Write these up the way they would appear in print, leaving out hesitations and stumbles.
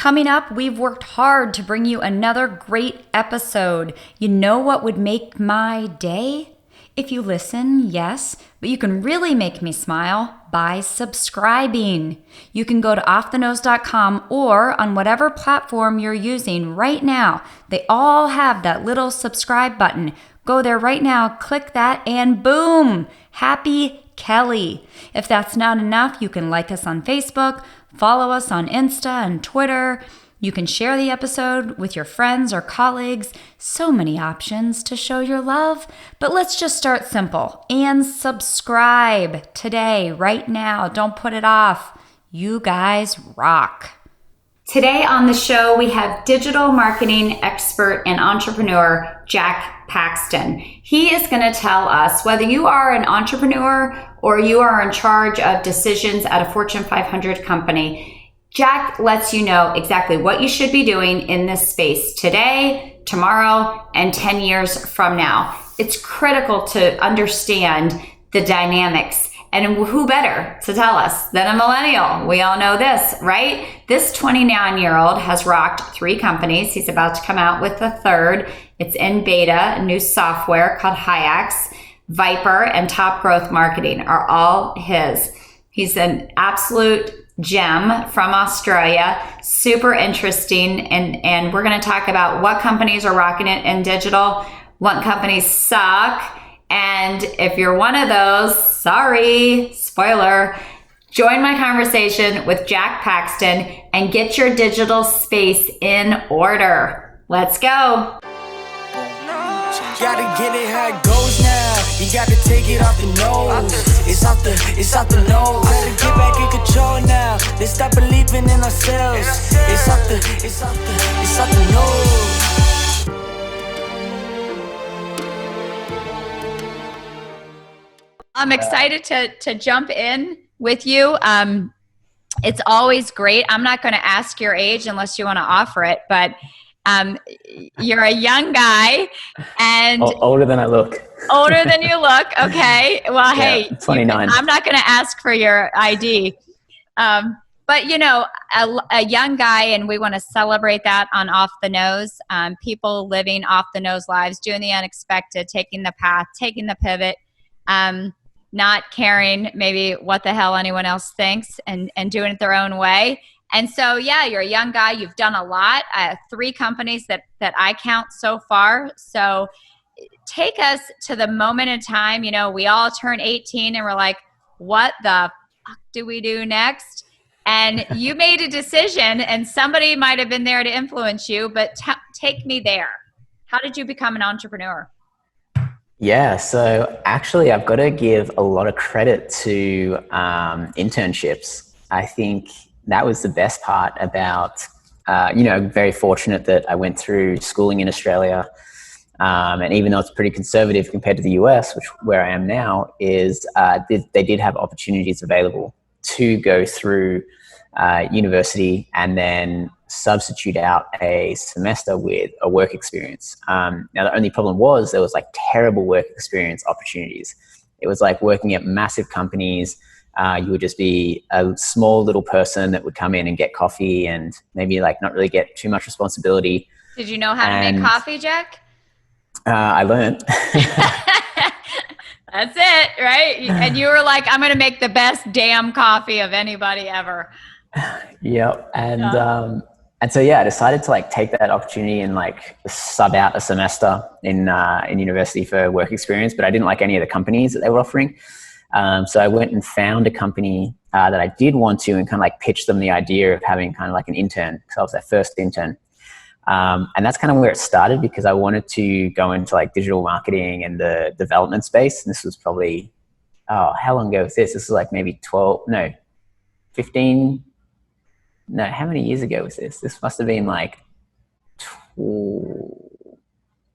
Coming up, we've worked hard to bring you another great episode. You know what would make my day? If you listen, yes, but you can really make me smile by subscribing. You can go to offthenose.com or on whatever platform you're using right now. They all have that little subscribe button. Go there right now, click that, and boom, happy Kelly. If that's not enough, you can like us on Facebook, follow us on Insta and Twitter. You can share the episode with your friends or colleagues. So many options to show your love. But let's just start simple and subscribe today, right now. Don't put it off. You guys rock. Today on the show, we have digital marketing expert and entrepreneur, Jack Paxton. He is going to tell us whether you are an entrepreneur or you are in charge of decisions at a Fortune 500 company. Jack lets you know exactly what you should be doing in this space today, tomorrow, and 10 years from now. It's critical to understand the dynamics. And who better to tell us than a millennial? We all know this, right? This 29-year-old has rocked 3 companies. He's about to come out with a third. It's in beta, a new software called 𝐂𝐎𝐍𝐶, Viper, and Top Growth Marketing are all his. He's an absolute gem from Australia, super interesting. And we're going to talk about what companies are rocking it in digital, what companies suck. And if you're one of those, sorry, spoiler, join my conversation with Jack Paxton and get your digital space in order. Let's go. Gotta get it how it goes now. You gotta take it off the nose. It's off the nose. Gotta get back in control now. Let's stop believing in ourselves. It's off the nose. I'm excited to jump in with you. It's always great. I'm not going to ask your age unless you want to offer it, but you're a young guy and older than I look. Older than you look. Okay. Well, yeah, hey, 29. I'm not going to ask for your ID. But you know, a young guy, and we want to celebrate that on Off the Nose. People living off the nose lives, doing the unexpected, taking the path, taking the pivot. Not caring maybe what the hell anyone else thinks and doing it their own way. And so, yeah, you're a young guy. You've done a lot. 3 companies that I count so far. So take us to the moment in time. You know, we all turn 18 and we're like, what the fuck do we do next? And you made a decision and somebody might have been there to influence you, but take me there. How did you become an entrepreneur? Yeah, so actually I've got to give a lot of credit to internships. I think that was the best part about, very fortunate that I went through schooling in Australia. And even though it's pretty conservative compared to the US, where I am now, is they did have opportunities available to go through university and then substitute out a semester with a work experience. Now, the only problem was there was like terrible work experience opportunities. It was like working at massive companies. You would just be a small little person that would come in and get coffee and maybe like not really get too much responsibility. Did you know how to make coffee, Jack? I learned. That's it, right? And you were like, I'm going to make the best damn coffee of anybody ever. Yep. And so, yeah, I decided to like take that opportunity and like sub out a semester in university for work experience, but I didn't like any of the companies that they were offering. So I went and found a company that I did want to and kind of like pitch them the idea of having kind of like an intern, because I was their first intern. And that's kind of where it started, because I wanted to go into like digital marketing and the development space. And this was probably, how long ago was this? This was like maybe 15. No, how many years ago was this? This must have been like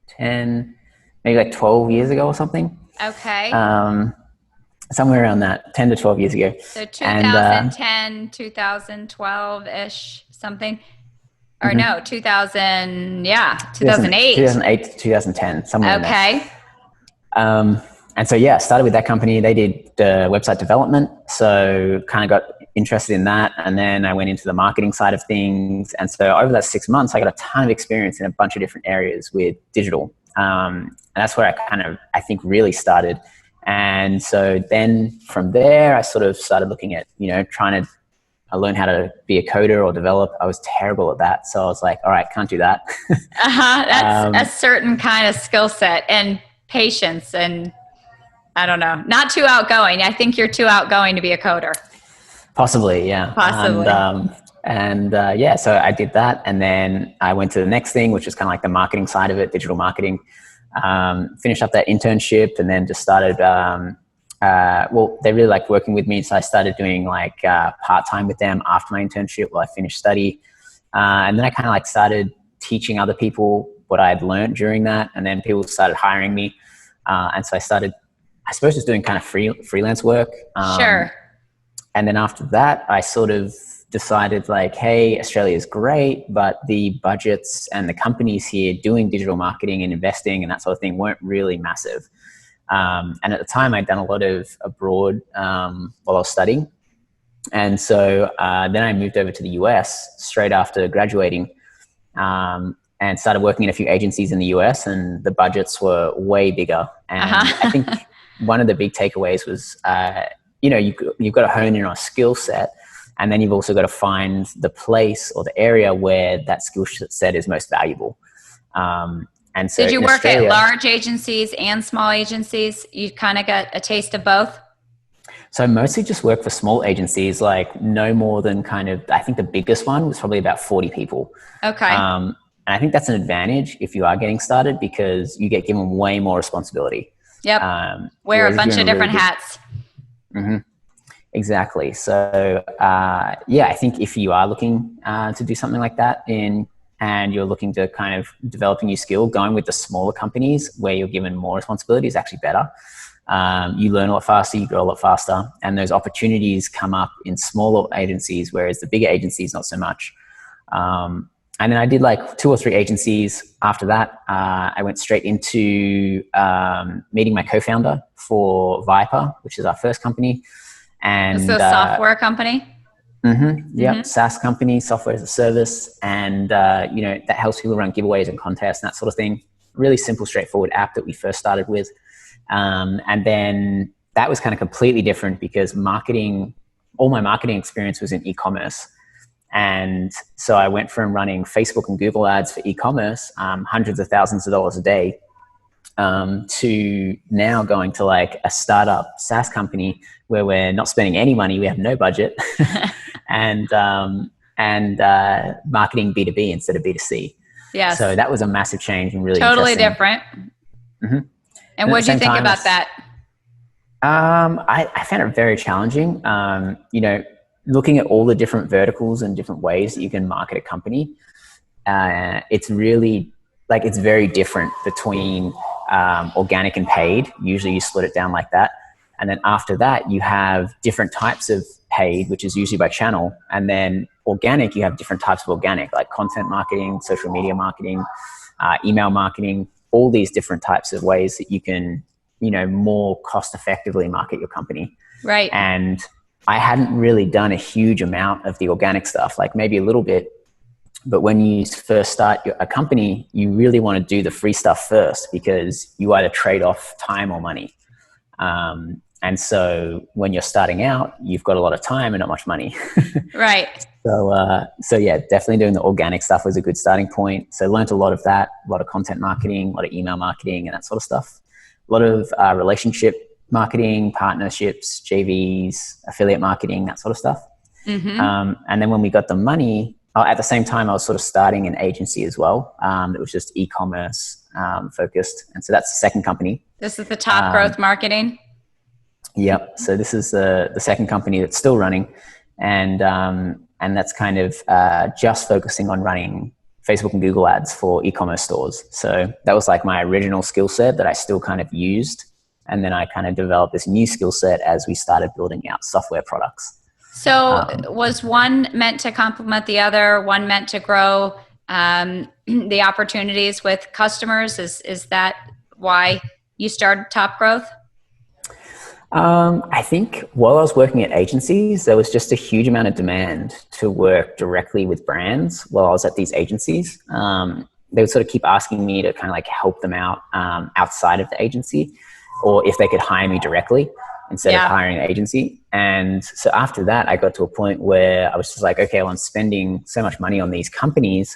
10, maybe like 12 years ago or something. Okay. Somewhere around that, 10 to 12 years ago. So 2010, 2012-ish, something. Or no, 2008. 2008 to 2010, somewhere in there. Okay. And so, yeah, started with that company. They did website development. So kind of got interested in that. And then I went into the marketing side of things. And so over that 6 months, I got a ton of experience in a bunch of different areas with digital. And that's where I think really started. And so then from there, I sort of started looking at, I learned how to be a coder or develop. I was terrible at that. So I was like, all right, can't do that. That's a certain kind of skill set and patience, and I don't know, not too outgoing. I think you're too outgoing to be a coder. Possibly, yeah. Possibly. So I did that. And then I went to the next thing, which is kind of like the marketing side of it, digital marketing. Finished up that internship and then just started, they really liked working with me. So I started doing part-time with them after my internship while I finished study. And then I kind of started teaching other people what I had learned during that. And then people started hiring me. And so I started, I suppose, just doing kind of freelance work. Sure. And then after that, I sort of decided hey, Australia is great, but the budgets and the companies here doing digital marketing and investing and that sort of thing weren't really massive. And at the time, I'd done a lot of abroad while I was studying. And so then I moved over to the US straight after graduating and started working in a few agencies in the US, and the budgets were way bigger. And I think one of the big takeaways was, you've got to hone in on a skill set, and then you've also got to find the place or the area where that skill set is most valuable. And so did you work at large agencies and small agencies? You kind of got a taste of both? So I mostly just worked for small agencies, no more than I think the biggest one was probably about 40 people. Okay. And I think that's an advantage if you are getting started because you get given way more responsibility. Yep. Wear a bunch of different hats. Mm-hmm. Exactly. So, I think if you are looking to do something like that and you're looking to kind of develop a new skill, going with the smaller companies where you're given more responsibility is actually better. You learn a lot faster, you grow a lot faster, and those opportunities come up in smaller agencies, whereas the bigger agencies, not so much. And then I did 2 or 3 agencies. After that, I went straight into meeting my co-founder for Viper, which is our first company. And it's a software company? Mm-hmm, yeah, SaaS company, software as a service. And, that helps people run giveaways and contests and that sort of thing. Really simple, straightforward app that we first started with. And then that was kind of completely different because all my marketing experience was in e-commerce. And so I went from running Facebook and Google ads for e-commerce, hundreds of thousands of dollars a day, to now going to a startup SaaS company where we're not spending any money, we have no budget, and marketing B2B instead of B2C. Yeah. So that was a massive change and really totally interesting. Different. Mm-hmm. And what did you think about that? I found it very challenging. Looking at all the different verticals and different ways that you can market a company, it's really it's very different between organic and paid. Usually you split it down like that. And then after that, you have different types of paid, which is usually by channel. And then organic, you have different types of organic, like content marketing, social media marketing, email marketing, all these different types of ways that you can, more cost effectively market your company. Right. And I hadn't really done a huge amount of the organic stuff, maybe a little bit. But when you first start a company, you really want to do the free stuff first because you either trade off time or money. And so when you're starting out, you've got a lot of time and not much money. Right. So yeah, definitely doing the organic stuff was a good starting point. So learned a lot of that, a lot of content marketing, a lot of email marketing and that sort of stuff. A lot of relationship marketing, partnerships, JVs, affiliate marketing, that sort of stuff. Mm-hmm. And then when we got the money, at the same time, I was sort of starting an agency as well. That was just e-commerce focused. And so that's the second company. This is the Top Growth Marketing. Yep. So this is the second company that's still running. And that's kind of just focusing on running Facebook and Google ads for e-commerce stores. So that was my original skill set that I still kind of used. And then I kind of developed this new skill set as we started building out software products. So was one meant to complement the other, one meant to grow the opportunities with customers? Is that why you started Top Growth? I think while I was working at agencies, there was just a huge amount of demand to work directly with brands while I was at these agencies. They would sort of keep asking me to kind of like help them out outside of the agency, or if they could hire me directly instead of hiring an agency. And so after that, I got to a point where I was just like, okay, well, I'm spending so much money on these companies.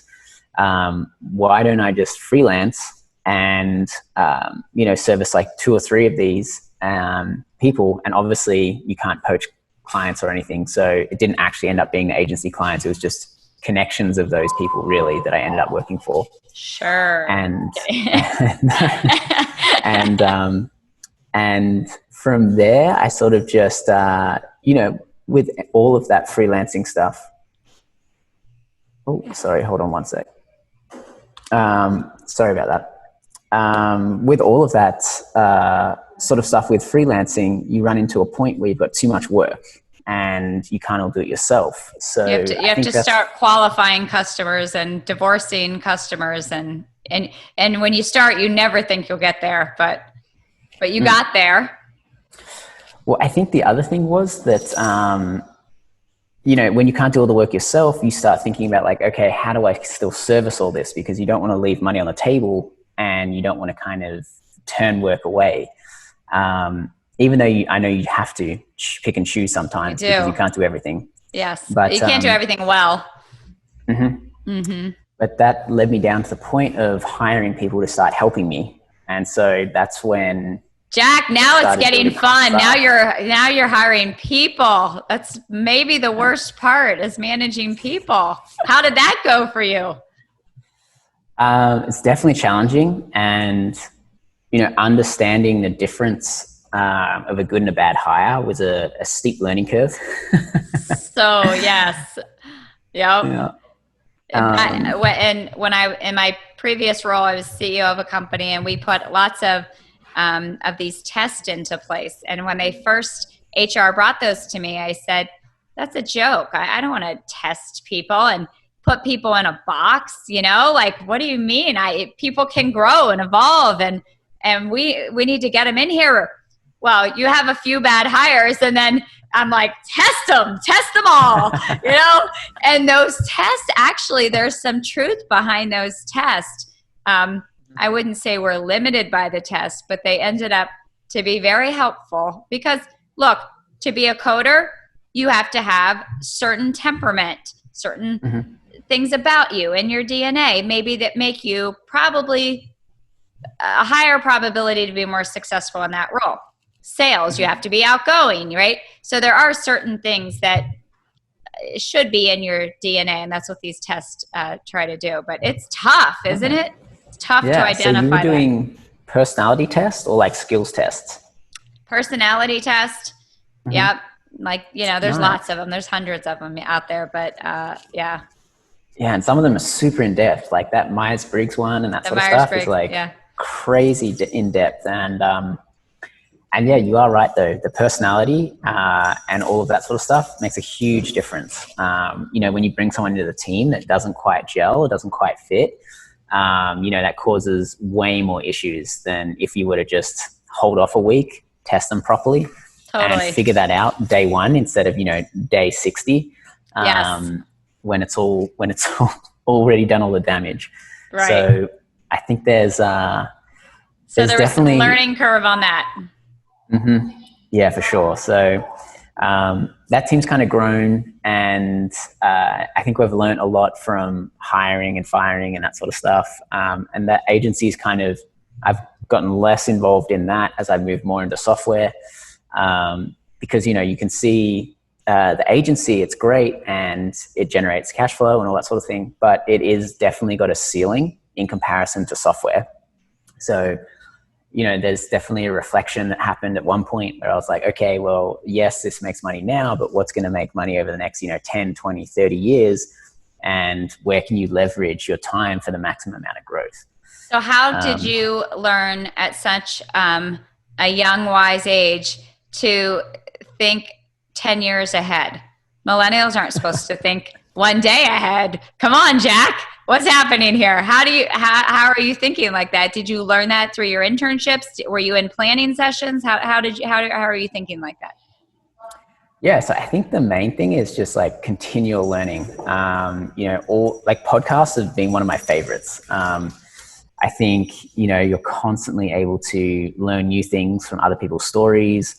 Why don't I just freelance and, service like 2 or 3 of these people? And obviously you can't poach clients or anything. So it didn't actually end up being the agency clients. It was just connections of those people really that I ended up working for. Sure. And, and from there, I sort of just, with all of that freelancing stuff. Oh, sorry. Hold on one sec. Sorry about that. With all of that sort of stuff with freelancing, you run into a point where you've got too much work and you can't all do it yourself. So you have to start qualifying customers and divorcing customers. And when you start, you never think you'll get there, but you got there. Well, I think the other thing was that, when you can't do all the work yourself, you start thinking about like, okay, how do I still service all this? Because you don't want to leave money on the table and you don't want to kind of turn work away. Even though I know you have to pick and choose sometimes because you can't do everything. Yes, but you can't do everything well. But that led me down to the point of hiring people to start helping me. And so that's when... Jack, now it's getting fun. Now you're hiring people. That's maybe the worst part, is managing people. How did that go for you? It's definitely challenging, and understanding the difference of a good and a bad hire was a steep learning curve. So yes, yep. Yeah. And when in my previous role, I was CEO of a company, and we put lots of these tests into place. And when they first HR brought those to me, I said, that's a joke. I don't want to test people and put people in a box, like, what do you mean? People can grow and evolve, and we need to get them in here. Well, you have a few bad hires, and then I'm like, test them all, and those tests, actually, there's some truth behind those tests. I wouldn't say we're limited by the test, but they ended up to be very helpful because, look, to be a coder, you have to have certain temperament, certain things about you and your DNA, maybe that make you probably a higher probability to be more successful in that role. Sales, you have to be outgoing, right? So there are certain things that should be in your DNA, and that's what these tests try to do. But it's tough, isn't it? Tough to identify. So you were doing personality tests or like skills tests? Personality test. Yep. Like, there's lots of them. There's hundreds of them out there, but yeah. Yeah. And some of them are super in depth, like that Myers-Briggs one and that sort of stuff is like crazy in depth. And yeah, you are right though. The personality and all of that sort of stuff makes a huge difference. When you bring someone into the team that doesn't quite gel or doesn't quite fit, that causes way more issues than if you were to just hold off a week, test them properly, and figure that out day 1 instead of, day 60, when it's already done all the damage. Right. So I think there's definitely a learning curve on that. Yeah, for sure. So that team's kind of grown, and I think we've learned a lot from hiring and firing and that sort of stuff. And that agency's I've gotten less involved in that as I move more into software, because, you can see the agency, it's great and it generates cash flow and all that sort of thing, but it is definitely got a ceiling in comparison to software. So, there's definitely a reflection that happened at one point where I was like, okay, well, yes, this makes money now, but what's going to make money over the next, 10, 20, 30 years? And where can you leverage your time for the maximum amount of growth? So how did you learn at such a young, wise age to think 10 years ahead? Millennials aren't supposed to think one day ahead. Come on, Jack. What's happening here? How are you thinking like that? Did you learn that through your internships? Were you in planning sessions? How are you thinking like that? Yeah, so I think the main thing is just like continual learning. All like podcasts have been one of my favorites. I think, you're constantly able to learn new things from other people's stories,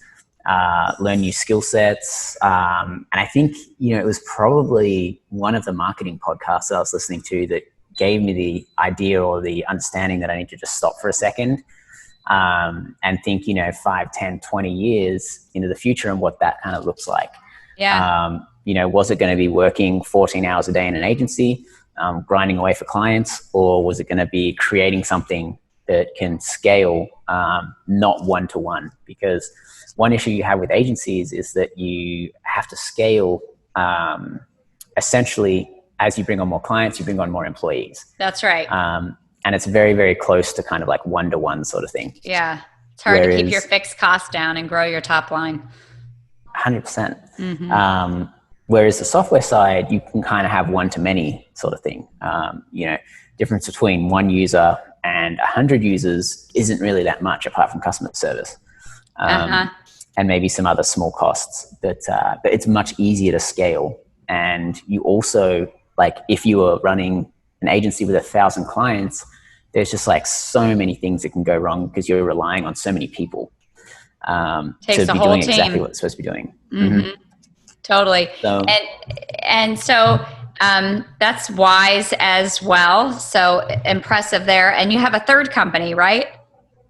learn new skill sets. And I think, it was probably one of the marketing podcasts that I was listening to that gave me the idea or the understanding that I need to just stop for a second and think, 5, 10, 20 years into the future and what that kind of looks like. Yeah. Was it going to be working 14 hours a day in an agency, grinding away for clients, or was it going to be creating something that can scale, not one-to-one? Because one issue you have with agencies is that you have to scale essentially as you bring on more clients, you bring on more employees. That's right. And it's very, very close to kind of like one-to-one sort of thing. Yeah. It's hard to keep your fixed costs down and grow your top line. 100%. Mm-hmm. Whereas the software side, you can kind of have one-to-many sort of thing. Difference between one user and 100 users isn't really that much apart from customer service. And maybe some other small costs, but it's much easier to scale. And you also, like, if you are running an agency with 1,000 clients, there's just like so many things that can go wrong because you're relying on so many people to be doing exactly what it's supposed to be doing. Mm-hmm. Totally. So, and so that's wise as well. So impressive there. And you have a third company, right?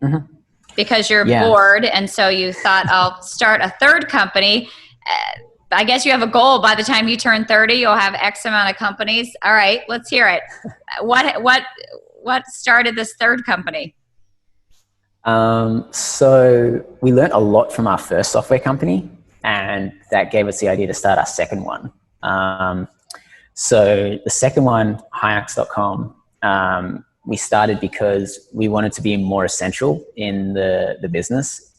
Mm-hmm. Because you're bored. And so you thought, I'll start a third company. I guess you have a goal. By the time you turn 30, you'll have X amount of companies. All right, let's hear it. What started this third company? So we learned a lot from our first software company, and that gave us the idea to start our second one. So the second one, 𝐂𝐈𝐓𝐃.com, we started because we wanted to be more essential in the business.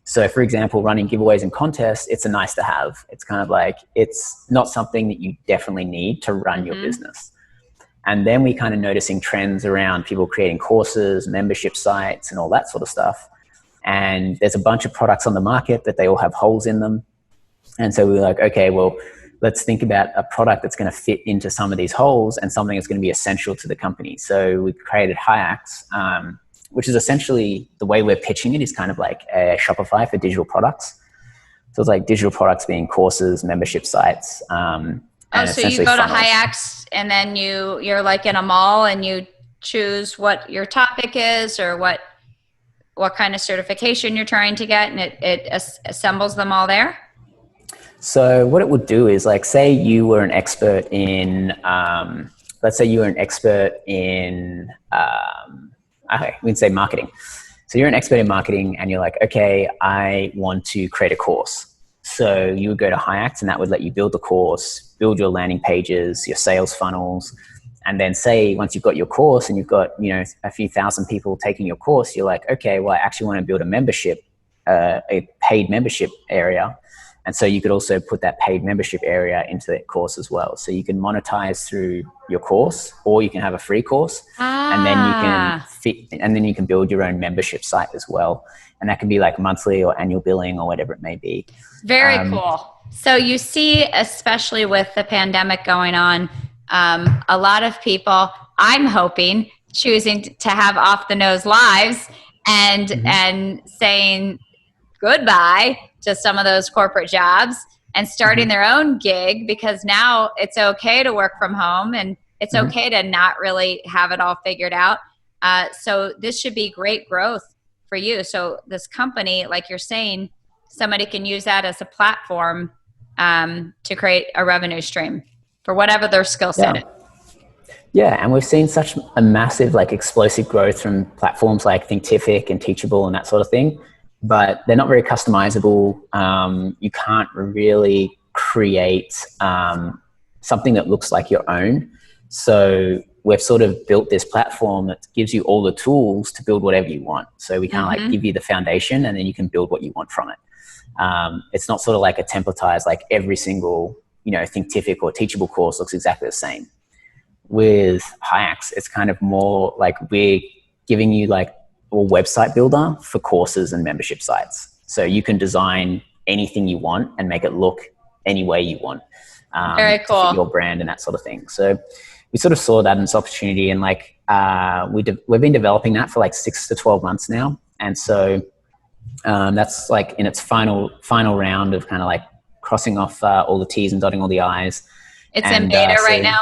So for example, running giveaways and contests, it's a nice to have. It's kind of like, it's not something that you definitely need to run your business. And then we kind of noticing trends around people creating courses, membership sites, and all that sort of stuff. And there's a bunch of products on the market that they all have holes in them. And so we were like, okay, well, let's think about a product that's going to fit into some of these holes and something that's going to be essential to the company. So we created 𝐂𝐈𝐓𝐃, which is essentially, the way we're pitching it is kind of like a Shopify for digital products. So it's like digital products being courses, membership sites. So you go to 𝐂𝐈𝐓𝐃 and then you're like in a mall and you choose what your topic is or what kind of certification you're trying to get, and it assembles them all there? So what it would do is, like, say you were an expert in, let's say you were an expert in, okay, we can say marketing. So you're an expert in marketing and you're like, okay, I want to create a course. So you would go to 𝐂𝐈𝐓𝐃 and that would let you build the course, build your landing pages, your sales funnels. And then say once you've got your course and you've got, a few thousand people taking your course, you're like, okay, well, I actually want to build a membership, a paid membership area. And so you could also put that paid membership area into that course as well. So you can monetize through your course, or you can have a free course, and then you can build your own membership site as well. And that can be like monthly or annual billing or whatever it may be. Very cool. So you see, especially with the pandemic going on, a lot of people, I'm hoping, choosing to have off the nose lives and saying goodbye to some of those corporate jobs and starting their own gig, because now it's okay to work from home and it's okay to not really have it all figured out. So this should be great growth for you. So this company, like you're saying, somebody can use that as a platform to create a revenue stream for whatever their skill set is. Yeah, and we've seen such a massive, like, explosive growth from platforms like Thinkific and Teachable and that sort of thing, but they're not very customizable. You can't really create something that looks like your own. So we've sort of built this platform that gives you all the tools to build whatever you want. So we kind of like give you the foundation and then you can build what you want from it. It's not sort of like a templatized, like every single, Thinkific or Teachable course looks exactly the same. with 𝐂𝐎𝐒𝐍𝐄𝐓, it's kind of more like we're giving you like a website builder for courses and membership sites. So you can design anything you want and make it look any way you want, Very to cool. fit your brand and that sort of thing. So we sort of saw that as an opportunity, and like we've been developing that for like 6 to 12 months now. And so that's like in its final round of kind of like crossing off all the T's and dotting all the I's. It's in beta right now?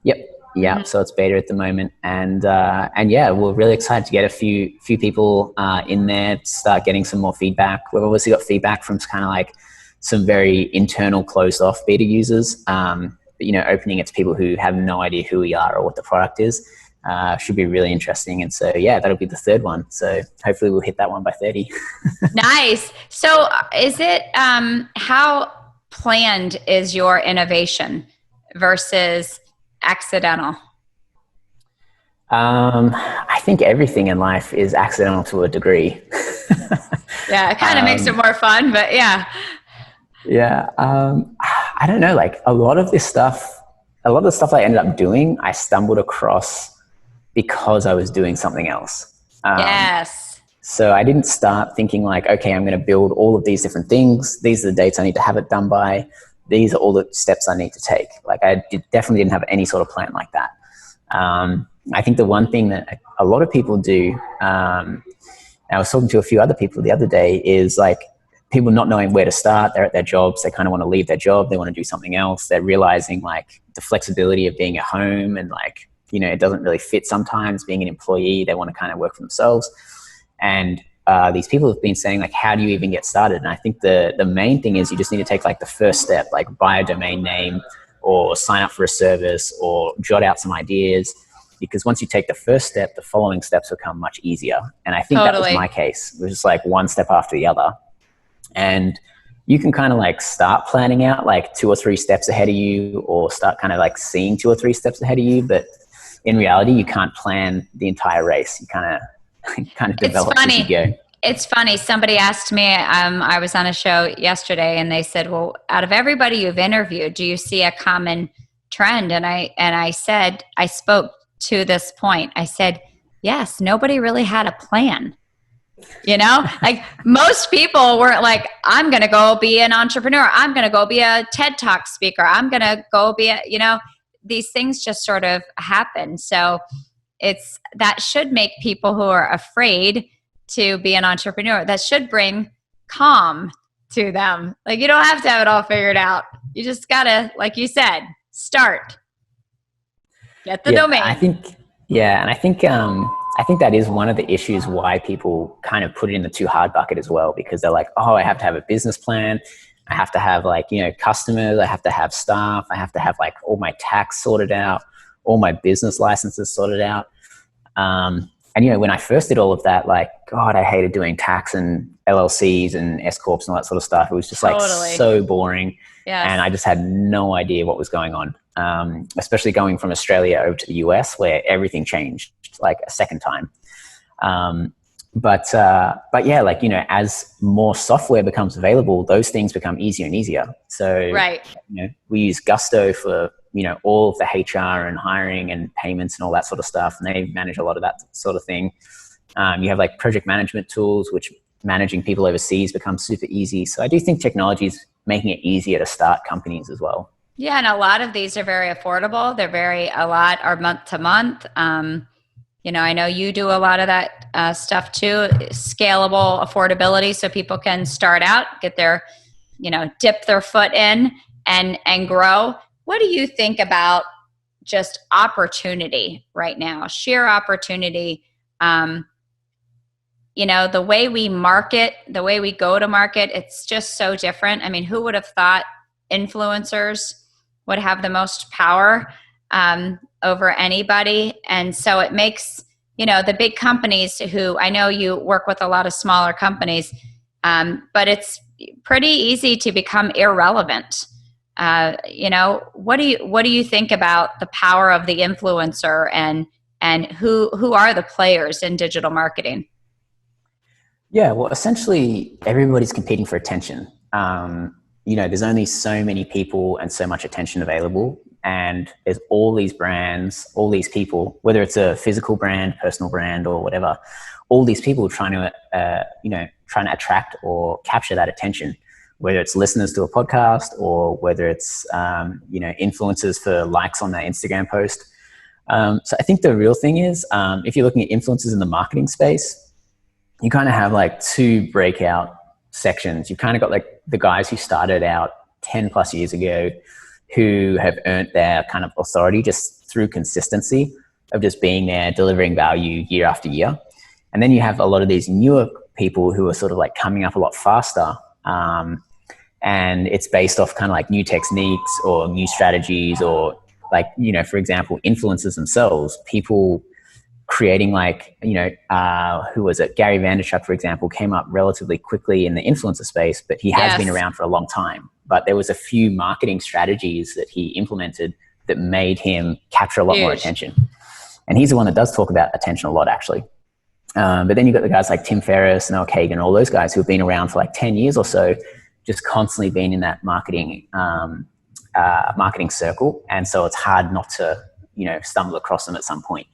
Yep. Yeah. Mm-hmm. So it's beta at the moment. And yeah, we're really excited to get a few people in there to start getting some more feedback. We've obviously got feedback from kind of like some very internal closed off beta users, but, you know, opening it to people who have no idea who we are or what the product is should be really interesting. And so, yeah, that'll be the third one. So hopefully we'll hit that one by 30. Nice. So is it, how planned is your innovation versus accidental? I think everything in life is accidental to a degree. Yeah, it kind of makes it more fun, but yeah. Yeah. I don't know, like a lot of the stuff I ended up doing, I stumbled across because I was doing something else. Yes. So I didn't start thinking like, okay, I'm going to build all of these different things. These are the dates I need to have it done by. These are all the steps I need to take. Like definitely didn't have any sort of plan like that. I think the one thing that a lot of people do, I was talking to a few other people the other day, is like people not knowing where to start. They're at their jobs. They kind of want to leave their job. They want to do something else. They're realizing like the flexibility of being at home, and like, you know, it doesn't really fit sometimes being an employee. They want to kind of work for themselves. And these people have been saying like, how do you even get started? And I think the main thing is you just need to take like the first step, like buy a domain name or sign up for a service or jot out some ideas. Because once you take the first step, the following steps become much easier. And I think that was my case. It was just like one step after the other. And you can kind of like start planning out like 2 or 3 steps ahead of you, or start kind of like seeing 2 or 3 steps ahead of you. But in reality, you can't plan the entire race. You kind of develop as you go. It's funny. Somebody asked me, I was on a show yesterday, and they said, well, out of everybody you've interviewed, do you see a common trend? And I said, I spoke to this point. I said, yes, nobody really had a plan. You know, like most people weren't like, I'm going to go be an entrepreneur. I'm going to go be a TED Talk speaker. I'm going to go be a, you know, these things just sort of happen. So that should make people who are afraid to be an entrepreneur, that should bring calm to them. Like, you don't have to have it all figured out. You just gotta, like you said, start. Get the domain. I think that is one of the issues why people kind of put it in the too hard bucket as well, because they're like, oh, I have to have a business plan. I have to have like, you know, customers. I have to have staff. I have to have like all my tax sorted out, all my business licenses sorted out. And, you know, when I first did all of that, like, God, I hated doing tax and LLCs and S Corps and all that sort of stuff. It was just like so boring. Yes. And I just had no idea what was going on, especially going from Australia over to the US, where everything changed like a second time. But yeah, like, you know, as more software becomes available, those things become easier and easier. So, right. You know, we use Gusto for, you know, all of the HR and hiring and payments and all that sort of stuff. And they manage a lot of that sort of thing. You have like project management tools, which managing people overseas becomes super easy. So I do think technology is making it easier to start companies as well. Yeah. And a lot of these are very affordable. A lot are month to month. You know, I know you do a lot of that stuff too, scalable affordability, so people can start out, get their, you know, dip their foot in and grow. What do you think about just opportunity right now, sheer opportunity? You know, the way we market, the way we go to market, it's just so different. I mean, who would have thought influencers would have the most power over anybody? And so it makes, you know, the big companies, who I know you work with a lot of smaller companies, but it's pretty easy to become irrelevant. You know, what do you think about the power of the influencer and who are the players in digital marketing? Yeah, well, essentially everybody's competing for attention. You there's only so many people and so much attention available. And there's all these brands, all these people, whether it's a physical brand, personal brand, or whatever, all these people trying to attract or capture that attention, whether it's listeners to a podcast or whether it's, influencers for likes on their Instagram post. So I think the real thing is, if you're looking at influencers in the marketing space, you kind of have like two breakout sections. You've kind of got like the guys who started out 10 plus years ago, who have earned their kind of authority just through consistency of just being there, delivering value year after year. And then you have a lot of these newer people who are sort of like coming up a lot faster. And it's based off kind of like new techniques or new strategies, or like, for example, influencers themselves, people creating like, who was it? Gary Vaynerchuk, for example, came up relatively quickly in the influencer space, but he has been around for a long time. But there was a few marketing strategies that he implemented that made him capture a lot more attention. And he's the one that does talk about attention a lot, actually. But then you've got the guys like Tim Ferriss and 𝐂𝐎𝐍𝐶, all those guys who have been around for like 10 years or so, just constantly been in that marketing circle. And so it's hard not to, stumble across them at some point.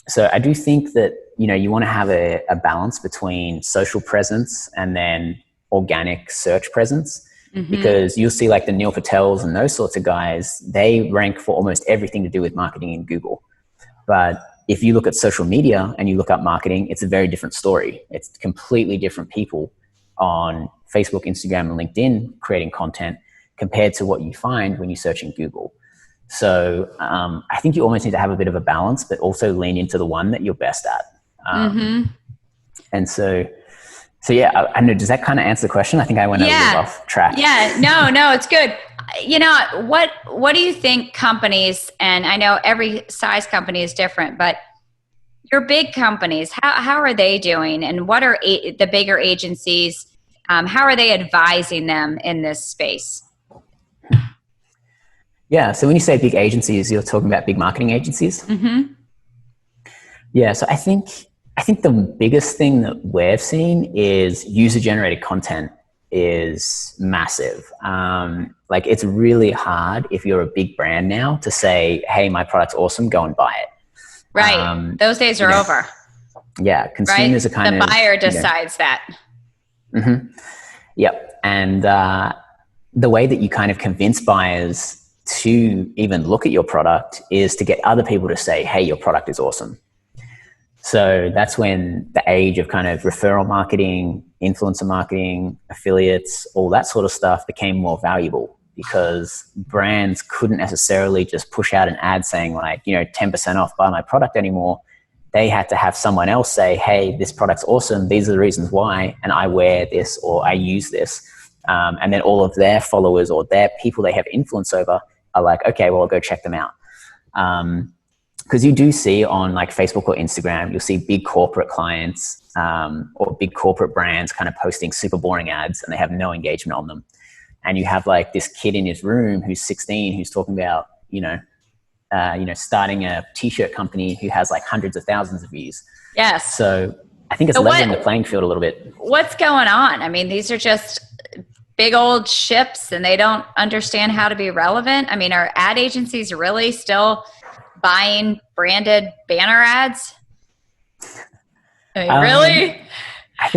So I do think that, you want to have a balance between social presence and then organic search presence, because you'll see like the Neil Patels and those sorts of guys, they rank for almost everything to do with marketing in Google. But if you look at social media and you look up marketing, it's a very different story. It's completely different people on Facebook, Instagram, and LinkedIn creating content compared to what you find when you search in Google. So I think you almost need to have a bit of a balance, but also lean into the one that you're best at. And so yeah, I know, does that kind of answer the question? I think I went a little off track. Yeah, no, it's good. What do you think companies, and I know every size company is different, but your big companies, how are they doing? And what are the bigger agencies? How are they advising them in this space? Yeah. So when you say big agencies, you're talking about big marketing agencies? Yeah. So I think the biggest thing that we've seen is user-generated content is massive. Like it's really hard if you're a big brand now to say, hey, my product's awesome, go and buy it. Right. Those days are over. Yeah. Consumers are kind of... The buyer decides that. Yep. And the way that you kind of convince buyers to even look at your product is to get other people to say, hey, your product is awesome. So that's when the age of kind of referral marketing, influencer marketing, affiliates, all that sort of stuff became more valuable, because brands couldn't necessarily just push out an ad saying like, 10% off, buy my product anymore. They had to have someone else say, hey, this product's awesome. These are the reasons why. And I wear this or I use this. And then all of their followers or their people they have influence over are like, okay, well, I'll go check them out. Because you do see on like Facebook or Instagram, you'll see big corporate clients or big corporate brands kind of posting super boring ads and they have no engagement on them. And you have like this kid in his room who's 16 who's talking about, starting a t-shirt company who has like hundreds of thousands of views. Yes. So I think it's leveling the playing field a little bit. What's going on? I mean, these are just big old ships and they don't understand how to be relevant. I mean, are ad agencies really still buying branded banner ads? I mean, really? I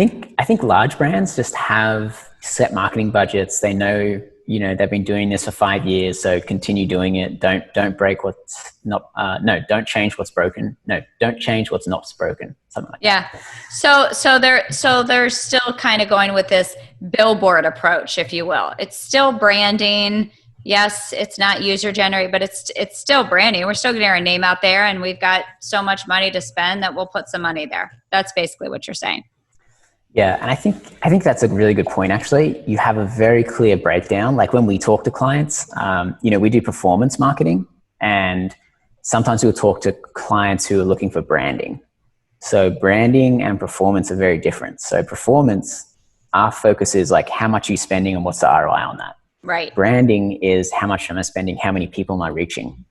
think large brands just have set marketing budgets. They know, they've been doing this for 5 years, so continue doing it. Don't break what's not, don't change what's broken. No, don't change what's not broken. Something like that. Yeah. So they're still kind of going with this billboard approach, if you will. It's still branding. Yes, it's not user generated, but it's still branding. We're still getting our name out there, and we've got so much money to spend that we'll put some money there. That's basically what you're saying. Yeah, and I think that's a really good point, actually. You have a very clear breakdown. Like when we talk to clients, we do performance marketing, and sometimes we'll talk to clients who are looking for branding. So branding and performance are very different. So performance, our focus is like how much are you spending and what's the ROI on that? Right. Branding is how much am I spending, how many people am I reaching?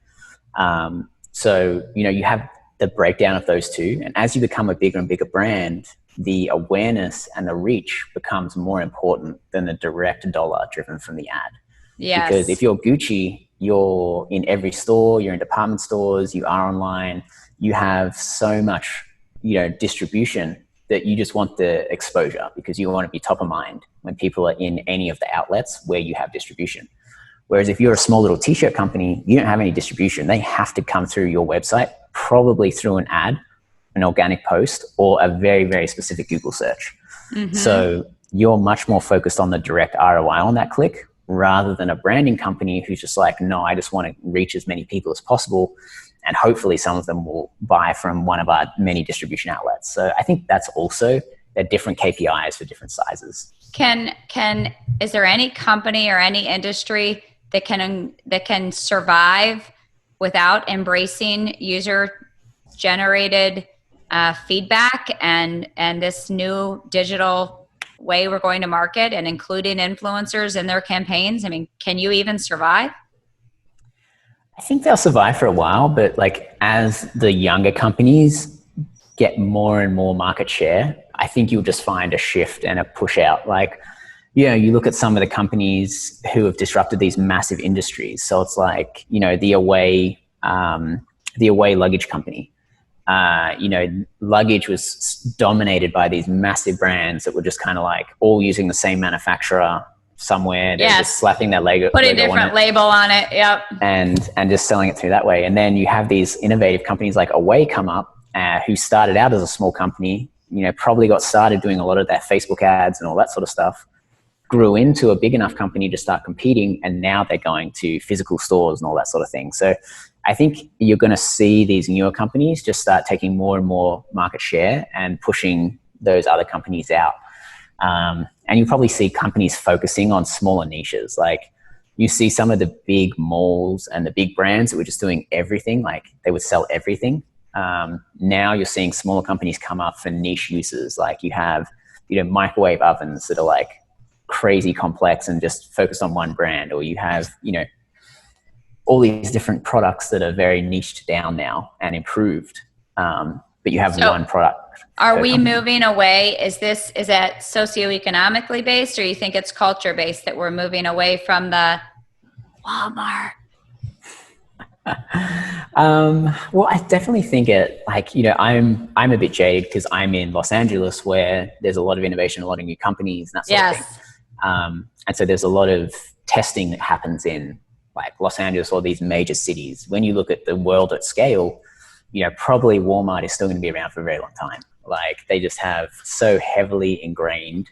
So, you have the breakdown of those two. And as you become a bigger and bigger brand, the awareness and the reach becomes more important than the direct dollar driven from the ad. Yes. Because if you're Gucci, you're in every store, you're in department stores, you are online, you have so much, distribution that you just want the exposure because you want to be top of mind when people are in any of the outlets where you have distribution. Whereas if you're a small little t-shirt company, you don't have any distribution. They have to come through your website, probably through an ad, an organic post, or a very, very specific Google search. Mm-hmm. So you're much more focused on the direct ROI on that click rather than a branding company who's just like, no, I just want to reach as many people as possible. And hopefully some of them will buy from one of our many distribution outlets. So I think that's also, they're different KPIs for different sizes. Is there any company or any industry that can survive without embracing user generated feedback and this new digital way we're going to market and including influencers in their campaigns? I mean, can you even survive? I think they'll survive for a while, but like as the younger companies get more and more market share, I think you'll just find a shift and a push out. Like, you look at some of the companies who have disrupted these massive industries. So it's like, the 𝐂𝐻𝐶 luggage company. Luggage was dominated by these massive brands that were just kind of like all using the same manufacturer somewhere. They're just slapping their logo, put a different label on it. Yep. And just selling it through that way. And then you have these innovative companies like 𝐂𝐻𝐶 come up, who started out as a small company, probably got started doing a lot of their Facebook ads and all that sort of stuff, grew into a big enough company to start competing. And now they're going to physical stores and all that sort of thing. So I think you're going to see these newer companies just start taking more and more market share and pushing those other companies out. And you probably see companies focusing on smaller niches. Like you see some of the big malls and the big brands that were just doing everything, like they would sell everything. Now you're seeing smaller companies come up for niche uses. Like you have, microwave ovens that are like crazy complex and just focused on one brand, or you have, all these different products that are very niched down now and improved. But you have one product. Are we moving away? Is that socioeconomically based, or you think it's culture based that we're moving away from the Walmart? Well, I definitely think I'm a bit jaded because I'm in Los Angeles where there's a lot of innovation, a lot of new companies and that sort of thing. And so there's a lot of testing that happens in like Los Angeles or these major cities. When you look at the world at scale, probably Walmart is still going to be around for a very long time. Like they just have so heavily ingrained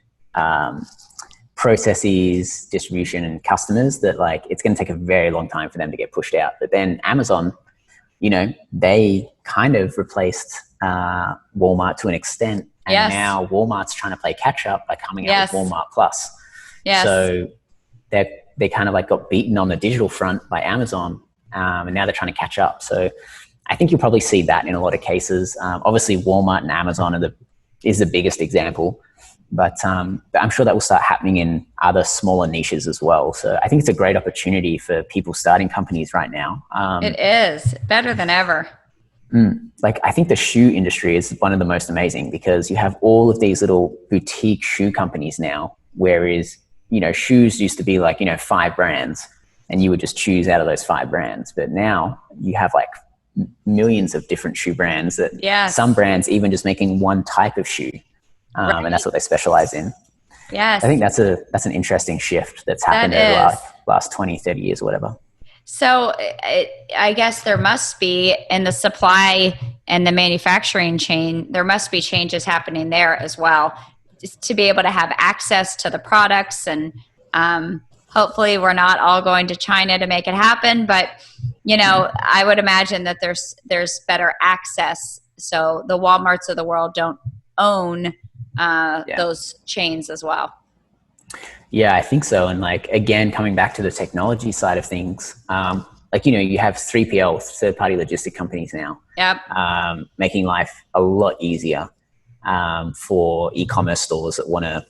processes, distribution, and customers that like it's going to take a very long time for them to get pushed out. But then Amazon, they kind of replaced Walmart to an extent, and now Walmart's trying to play catch up by coming out with Walmart Plus. So they kind of like got beaten on the digital front by Amazon, and now they're trying to catch up. So I think you'll probably see that in a lot of cases. Obviously, Walmart and Amazon is the biggest example, but I'm sure that will start happening in other smaller niches as well. So I think it's a great opportunity for people starting companies right now. It is better than ever. Like I think the shoe industry is one of the most amazing because you have all of these little boutique shoe companies now, whereas shoes used to be like 5 brands, and you would just choose out of those 5 brands. But now you have like millions of different shoe brands that some brands even just making one type of shoe. And that's what they specialize in. Yes. I think that's an interesting shift that's happened over the last 20, 30 years or whatever. So I guess there must be in the supply and the manufacturing chain, there must be changes happening there as well, just to be able to have access to the products. And hopefully we're not all going to China to make it happen, but I would imagine that there's better access. So the Walmarts of the world don't own those chains as well. Yeah, I think so. And like, again, coming back to the technology side of things, you have 3PL, third-party logistic companies now, making life a lot easier for e-commerce stores that want to,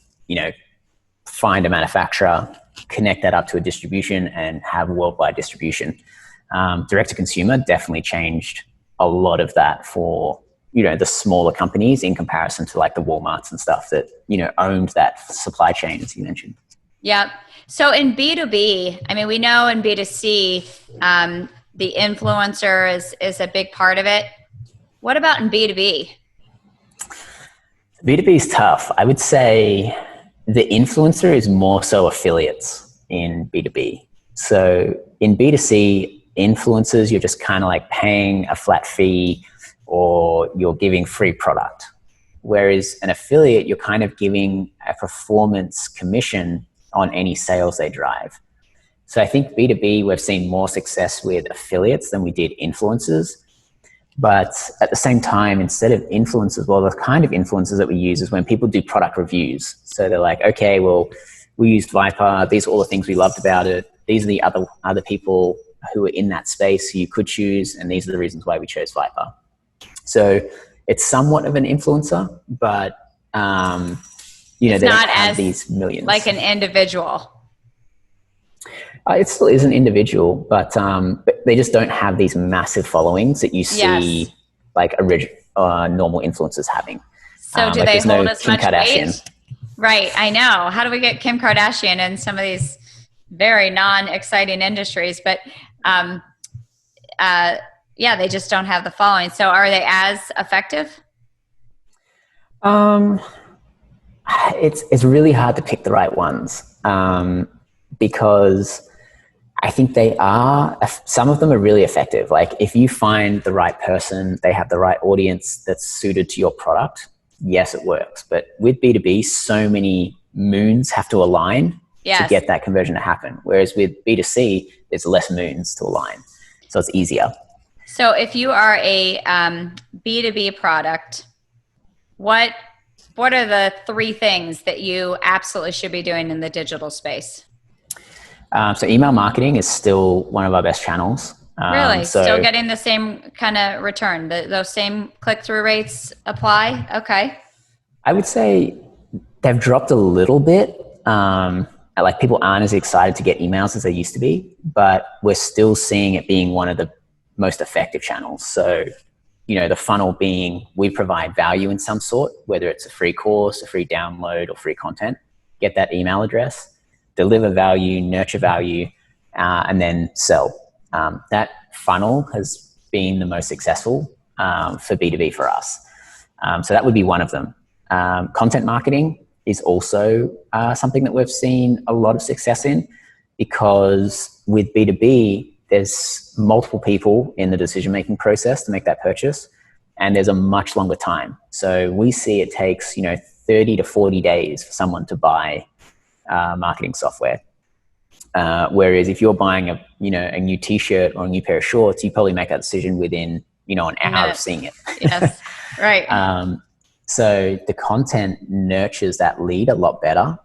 find a manufacturer, connect that up to a distribution and have worldwide distribution. Direct to consumer definitely changed a lot of that for, the smaller companies in comparison to like the Walmarts and stuff that, owned that supply chain, as you mentioned. Yeah. So in B2B, I mean, we know in B2C, the influencer is a big part of it. What about in B2B? B2B is tough. I would say the influencer is more so affiliates in B2B. So in B2C, influencers, you're just kind of like paying a flat fee or you're giving free product. Whereas an affiliate, you're kind of giving a performance commission on any sales they drive. So I think B2B, we've seen more success with affiliates than we did influencers. But at the same time, instead of influencers, well, the kind of influencers that we use is when people do product reviews. So they're like, okay, well, we used Viper. These are all the things we loved about it. These are the other people who are in that space who you could choose. And these are the reasons why we chose Viper. So it's somewhat of an influencer, but, they don't have these millions. Like an individual. It still is an individual, but they just don't have these massive followings that you see like normal influencers having. So do they hold as much weight? Right, I know. How do we get Kim Kardashian in some of these very non-exciting industries? But they just don't have the following. So are they as effective? It's really hard to pick the right ones because I think some of them are really effective. Like if you find the right person, they have the right audience that's suited to your product, yes, it works. But with B2B, so many moons have to align to get that conversion to happen. Whereas with B2C, there's less moons to align. So it's easier. So if you are a B2B product, what are the 3 things that you absolutely should be doing in the digital space? So email marketing is still one of our best channels. Really? Still getting the same kind of return? Those same click-through rates apply? Okay. I would say they've dropped a little bit. Like people aren't as excited to get emails as they used to be, but we're still seeing it being one of the most effective channels. So, the funnel being we provide value in some sort, whether it's a free course, a free download, or free content, get that email address, deliver value, nurture value, and then sell. That funnel has been the most successful for B2B for us. So that would be one of them. Content marketing is also something that we've seen a lot of success in because with B2B, there's multiple people in the decision-making process to make that purchase, and there's a much longer time. So we see it takes, 30 to 40 days for someone to buy marketing software. Whereas if you're buying a new t-shirt or a new pair of shorts, you probably make that decision within, an hour of seeing it. Yes, right. So the content nurtures that lead a lot better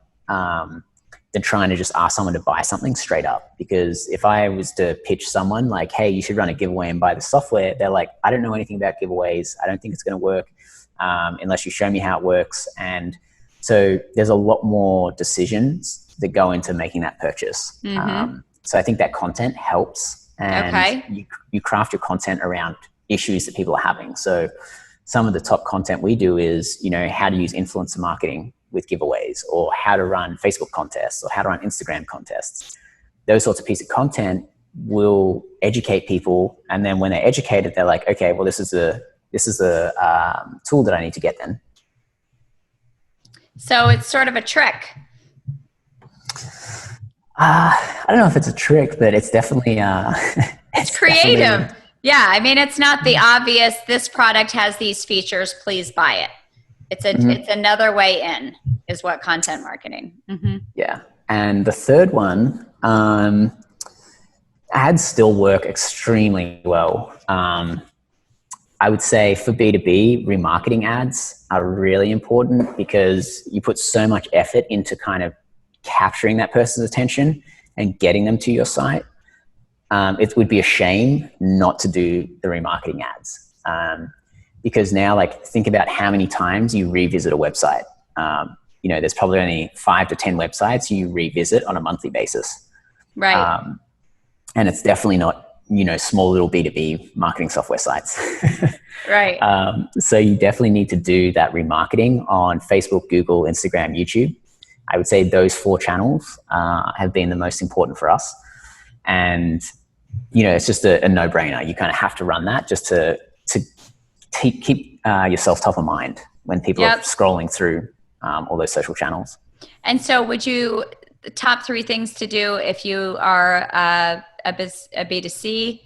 than trying to just ask someone to buy something straight up. Because if I was to pitch someone like, hey, you should run a giveaway and buy the software, they're like, I don't know anything about giveaways. I don't think it's going to work unless you show me how it works. And so there's a lot more decisions that go into making that purchase. Mm-hmm. So I think that content helps, and you craft your content around issues that people are having. So some of the top content we do is, how to use influencer marketing with giveaways, or how to run Facebook contests, or how to run Instagram contests. Those sorts of pieces of content will educate people. And then when they're educated, they're like, okay, well, this is a tool that I need to get then. So it's sort of a trick. I don't know if it's a trick, but it's definitely it's creative. Yeah, I mean, it's not the obvious, this product has these features, please buy it. It's another way in, is what content marketing. Mm-hmm. Yeah. And the third one, ads still work extremely well. I would say for B2B, remarketing ads are really important because you put so much effort into kind of capturing that person's attention and getting them to your site. It would be a shame not to do the remarketing ads. Because now, like, think about how many times you revisit a website. There's probably only 5 to 10 websites you revisit on a monthly basis. Right. And it's definitely not, small little B2B marketing software sites. Right. So you definitely need to do that remarketing on Facebook, Google, Instagram, YouTube. I would say those 4 channels have been the most important for us. And, it's just a no-brainer. You kind of have to run that just to keep yourself top of mind when people are scrolling through all those social channels. And so top 3 things to do if you are a B2C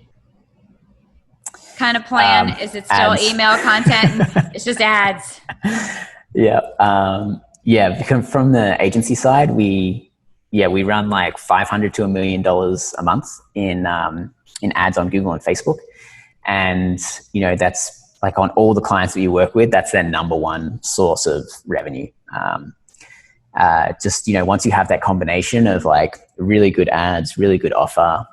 kind of plan? Is it still ads. email content? It's just ads. Yeah. Because from the agency side, we run like $500 to $1 million a month in ads on Google and Facebook. And, that's like on all the clients that you work with, that's their number one source of revenue. Once you have that combination of like really good ads, really good offer,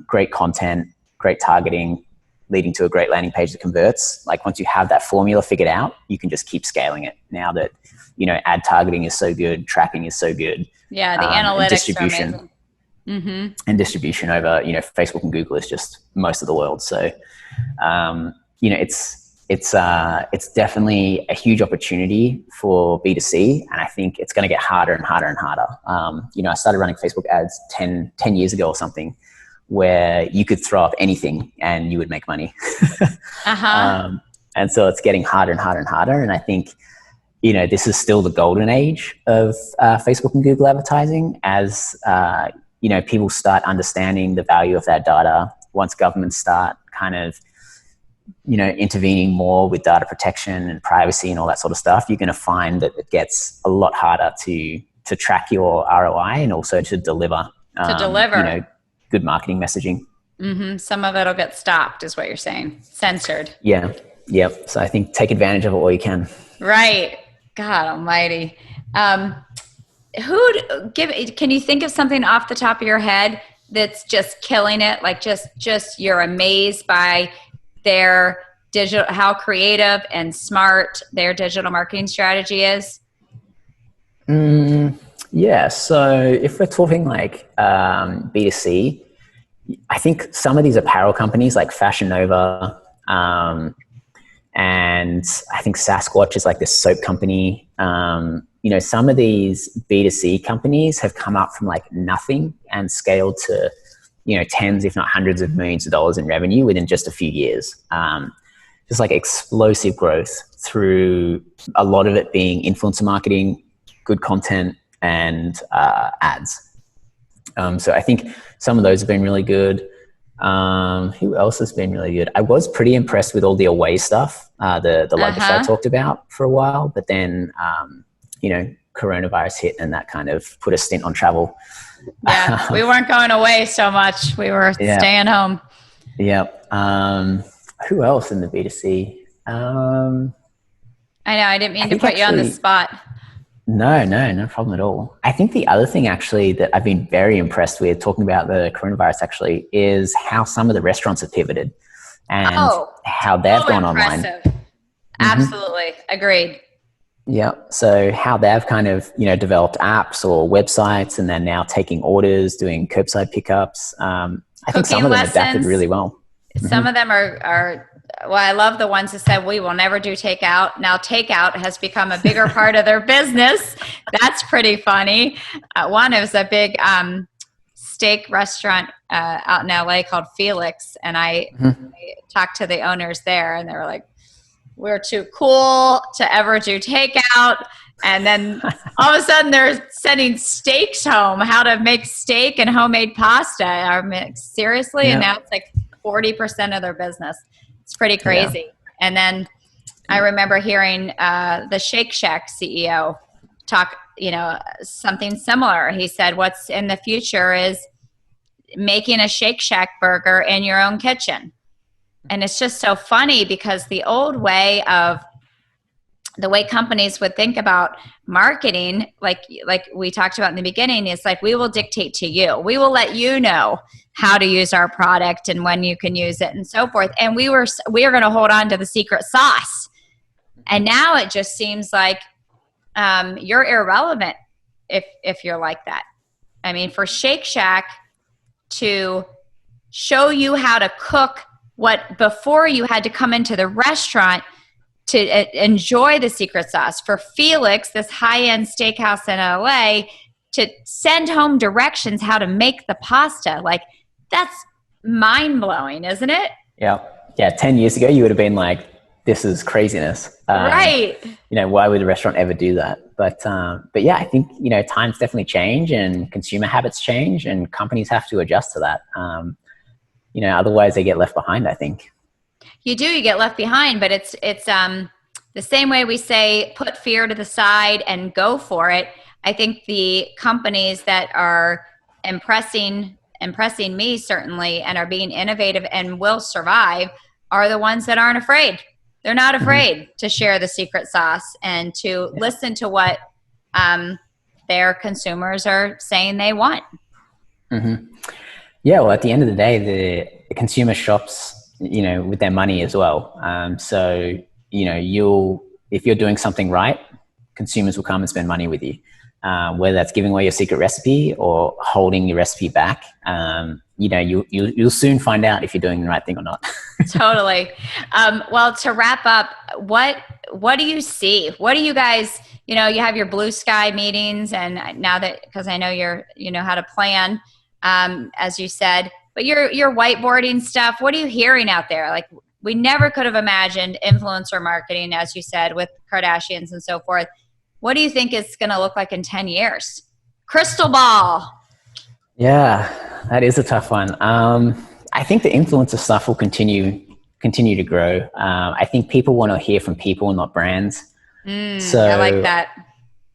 great content, great targeting, leading to a great landing page that converts. Like once you have that formula figured out, you can just keep scaling it now that, ad targeting is so good, tracking is so good. Yeah, the analytics distribution, are amazing. And distribution over, Facebook and Google is just most of the world. So, it's definitely a huge opportunity for B2C. And I think it's going to get harder and harder and harder. I started running Facebook ads 10 years ago or something, where you could throw up anything and you would make money. And so it's getting harder and harder and harder. And I think, this is still the golden age of Facebook and Google advertising as, people start understanding the value of that data. Once governments start kind of, intervening more with data protection and privacy and all that sort of stuff, you're going to find that it gets a lot harder to track your ROI and also to deliver. Good marketing messaging. Some of it'll get stopped is what you're saying. Censored. Yeah. Yep. So I think take advantage of it while you can. Right. God almighty. Can you think of something off the top of your head that's just killing it? Like just you're amazed by their digital, how creative and smart their digital marketing strategy is? Yeah. So if we're talking like B2C, I think some of these apparel companies like Fashion Nova, and I think Sasquatch is like this soap company. Some of these B2C companies have come up from like nothing and scaled to, tens, if not hundreds of millions of dollars in revenue within just a few years. Just like explosive growth through a lot of it being influencer marketing, good content, and ads. So I think some of those have been really good. Who else has been really good? I was pretty impressed with all the away stuff, the luggage I talked about for a while, but then, coronavirus hit and that kind of put a stint on travel. Yeah, we weren't going away so much. We were staying home. Yep. Who else in the B2C? I know, I didn't mean to put you on the spot. No problem at all. I think the other thing actually that I've been very impressed with talking about the coronavirus actually is how some of the restaurants have pivoted and how they've gone online. Absolutely. Agreed. Yeah. So how they've kind of, developed apps or websites and they're now taking orders, doing curbside pickups. I think some of them adapted really well. Some of them are well, I love the ones that said, we will never do takeout. Now takeout has become a bigger part of their business. That's pretty funny. One is a big steak restaurant out in LA called Felix. And I talked to the owners there and they were like, we're too cool to ever do takeout. And then all of a sudden they're sending steaks home, how to make steak and homemade pasta. I'm like, seriously? Yeah. And now it's like 40% of their business. It's pretty crazy. Yeah. And then I remember hearing the Shake Shack CEO talk, something similar. He said, what's in the future is making a Shake Shack burger in your own kitchen. And it's just so funny because the old way of the way companies would think about marketing, like we talked about in the beginning, is like, we will dictate to you. We will let you know how to use our product and when you can use it and so forth. And we are going to hold on to the secret sauce. And now it just seems like you're irrelevant if you're like that. I mean, for Shake Shack to show you how to cook what before you had to come into the restaurant to enjoy the secret sauce. For Felix, this high-end steakhouse in LA, to send home directions how to make the pasta. Like, that's mind-blowing, isn't it? Yeah. 10 years ago, you would have been like, this is craziness. Right. Why would a restaurant ever do that? But yeah, I think, times definitely change and consumer habits change and companies have to adjust to that. Otherwise they get left behind, I think. You get left behind, but it's the same way we say, put fear to the side and go for it. I think the companies that are impressing me certainly and are being innovative and will survive are the ones that aren't afraid. They're not afraid to share the secret sauce and to listen to what their consumers are saying they want. Mm-hmm. Yeah, well, at the end of the day, the consumer shops, with their money as well. So, if you're doing something right, consumers will come and spend money with you. Whether that's giving away your secret recipe or holding your recipe back, you'll soon find out if you're doing the right thing or not. Totally. Well, to wrap up, what do you see? What do you guys, you have your blue sky meetings, and now that, because I know you know how to plan, as you said, but your whiteboarding stuff, what are you hearing out there? Like, we never could have imagined influencer marketing, as you said, with Kardashians and so forth. What do you think it's going to look like in 10 years? Crystal ball. Yeah, that is a tough one. I think the influencer stuff will continue to grow. I think people want to hear from people, not brands. So I like that.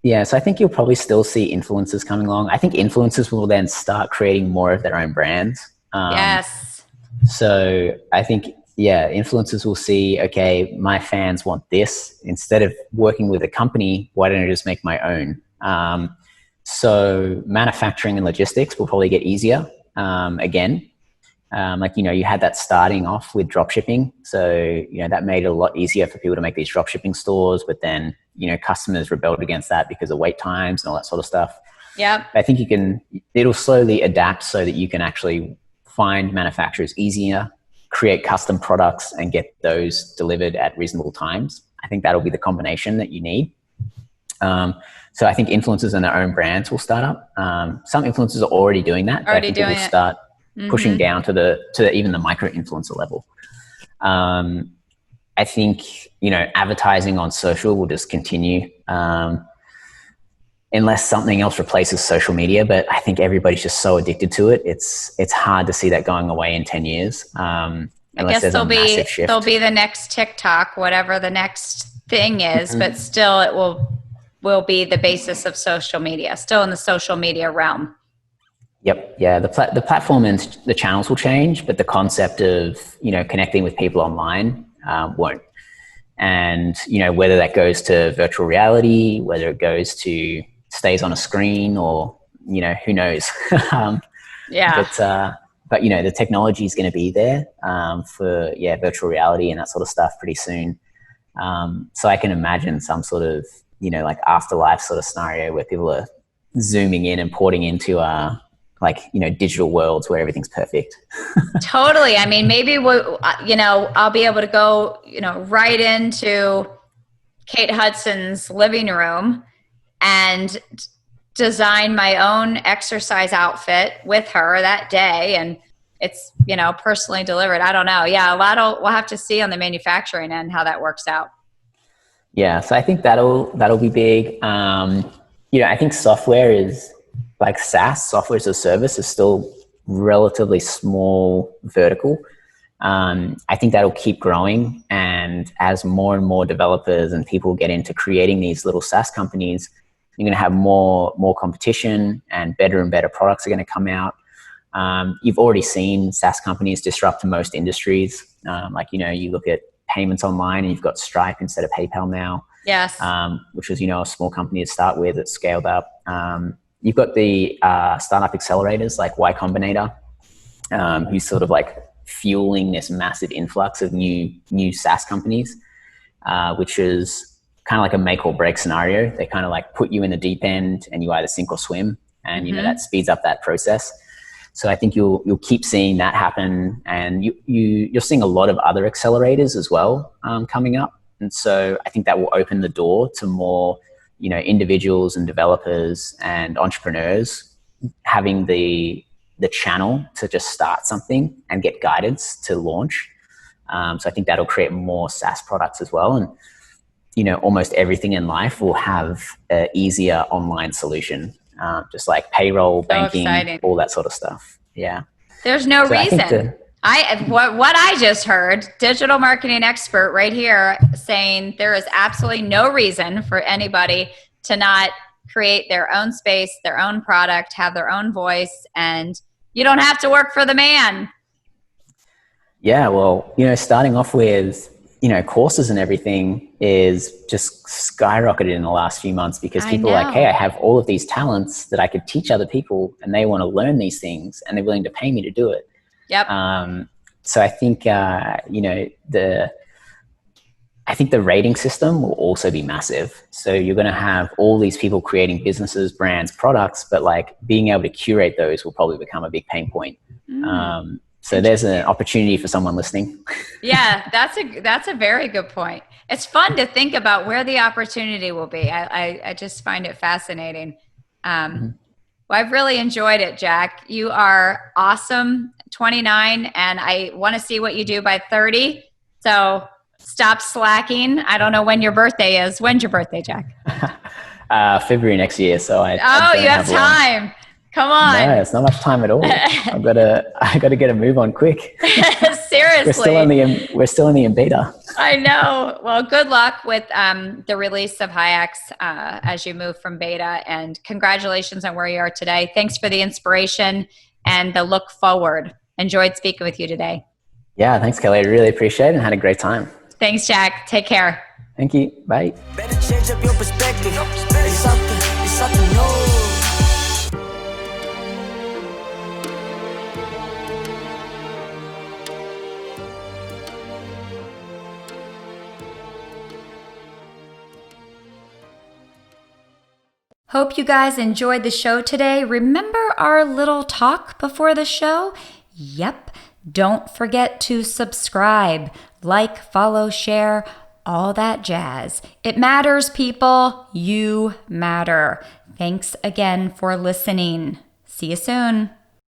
Yeah, so I think you'll probably still see influencers coming along. I think influencers will then start creating more of their own brands. Yes. So I think, influencers will see, okay, my fans want this. Instead of working with a company, why don't I just make my own? So manufacturing and logistics will probably get easier again. You had that starting off with drop shipping. So, that made it a lot easier for people to make these drop shipping stores, but then, customers rebelled against that because of wait times and all that sort of stuff. Yeah. I think it'll slowly adapt so that you can actually find manufacturers easier, create custom products and get those delivered at reasonable times. I think that'll be the combination that you need. So I think influencers and their own brands will start up. Some influencers are already doing that. But I think it will start pushing down to even the micro influencer level. I think, advertising on social will just continue, unless something else replaces social media. But I think everybody's just so addicted to it. It's hard to see that going away in 10 years. Unless there's a massive shift. There'll be the next TikTok, whatever the next thing is, but still it will be the basis of social media, still in the social media realm. Yep. Yeah. The platform and the channels will change, but the concept of, connecting with people online won't. And, whether that goes to virtual reality, whether it goes to stays on a screen or, who knows? Yeah. But the technology is going to be there for virtual reality and that sort of stuff pretty soon. So I can imagine some sort of afterlife sort of scenario where people are zooming in and porting into digital worlds where everything's perfect. Totally. I mean, maybe I'll be able to go right into Kate Hudson's living room and design my own exercise outfit with her that day, and it's personally delivered. I don't know. Yeah, we'll have to see on the manufacturing end how that works out. Yeah, so I think that'll be big. I think software is like SaaS, software as a service, is still relatively small vertical. I think that'll keep growing, and as more and more developers and people get into creating these little SaaS companies, you're going to have more competition, and better products are going to come out. You've already seen SaaS companies disrupt most industries. You look at payments online and you've got Stripe instead of PayPal now. Yes. Which was, a small company to start with that scaled up. You've got the startup accelerators like Y Combinator, who's sort of like fueling this massive influx of new SaaS companies, which is kind of like a make or break scenario. They kind of like put you in the deep end and you either sink or swim, and that speeds up that process. So I think you'll keep seeing that happen, and you're seeing a lot of other accelerators as well coming up. And so I think that will open the door to more, individuals and developers and entrepreneurs having the channel to just start something and get guidance to launch. So I think that'll create more SaaS products as well. And, almost everything in life will have an easier online solution, just like payroll, banking, all that sort of stuff. Yeah. There's no reason. What I just heard, digital marketing expert right here saying there is absolutely no reason for anybody to not create their own space, their own product, have their own voice, and you don't have to work for the man. Yeah, well, starting off with, courses and everything is just skyrocketed in the last few months because people are like, hey, I have all of these talents that I could teach other people, and they want to learn these things and they're willing to pay me to do it. Yep. So I think, I think the rating system will also be massive. So you're going to have all these people creating businesses, brands, products, but like being able to curate those will probably become a big pain point. So there's an opportunity for someone listening. Yeah, that's a very good point. It's fun to think about where the opportunity will be. I just find it fascinating. Well, I've really enjoyed it, Jack. You are awesome, 29, and I want to see what you do by 30. So stop slacking. I don't know when your birthday is. When's your birthday, Jack? February next year. So you have time. Long. Come on. No, it's not much time at all. I got to get a move on quick. Seriously. We're still in the beta. I know. Well, good luck with the release of 𝐂𝐲 as you move from beta, and congratulations on where you are today. Thanks for the inspiration and the look forward. Enjoyed speaking with you today. Yeah, thanks, Kelly. I really appreciate it and had a great time. Thanks, Jack. Take care. Thank you. Bye. Better change up your perspective. It's something new. Hope you guys enjoyed the show today. Remember our little talk before the show? Yep. Don't forget to subscribe, like, follow, share, all that jazz. It matters, people. You matter. Thanks again for listening. See you soon.